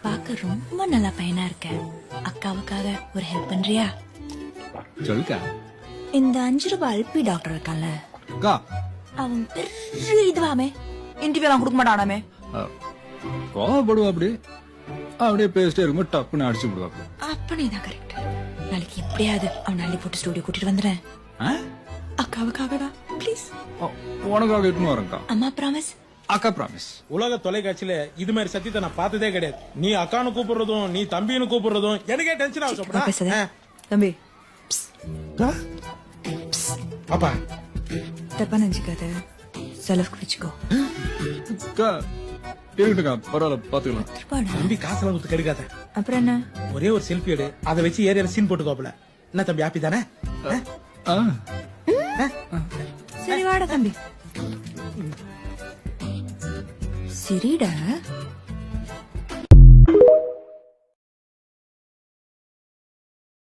பார்க்க ரொம்ப நல்ல பையனா இருக்க. அக்காவுக்காக ஒரு ஹெல்ப் பண்றியா? சொல்லுக்கா. இந்த 5 ரூபாய் அல்பி டாக்டர் இருக்கான்ல, அக்கா அவன் பெரிய இதுவாமே இன்டர்வியூ எல்லாம் கொடுக்க மாட்டானாமே. கோவப்படுவா அப்படி அப்படியே பேசிட்டே இருக்கும்போது டப்புன்னு அடிச்சு விடுவாப்ப. அப்படிதான் கரெக்ட். நாளைக்கு எப்படியாவது அவன் அள்ளி போட்டு ஸ்டுடியோ கூட்டிட்டு வந்துடுறேன். அக்காவுக்காக தான் ப்ளீஸ். உனக்காக இட்டுன்னு வரேன்க்கா. அம்மா ப்ராமிஸ். அக்கா ப்ராமிஸ். உலக தொலைக்காட்சியில இது மாதிரி சத்தியத்தை நான் பார்த்ததே கிடையாது. நீ அக்கானு கூப்பிடுறதும் நீ தம்பின்னு கூப்பிடுறதும் எனக்கே டென்ஷன் ஆகும். பேசாத தம்பி. அப்பா தப்பா நினைச்சுக்காத, செலவுக்கு வச்சுக்கோ. அக்கா இருக்கட்டுக்கா, பரவாயில்ல பாத்துக்கலாம். திருப்பாடா. தம்பி காசெல்லாம் கொடுத்து கெடுக்காத. அப்புறம் என்ன? ஒரே ஒரு செல்ஃபி எடு, அதை வச்சு ஏரியால சீன் போட்டுக்கோப்பல. என்ன தம்பி ஹாப்பி தானே? ஆ, சரி வாடா தம்பி. சரிடா.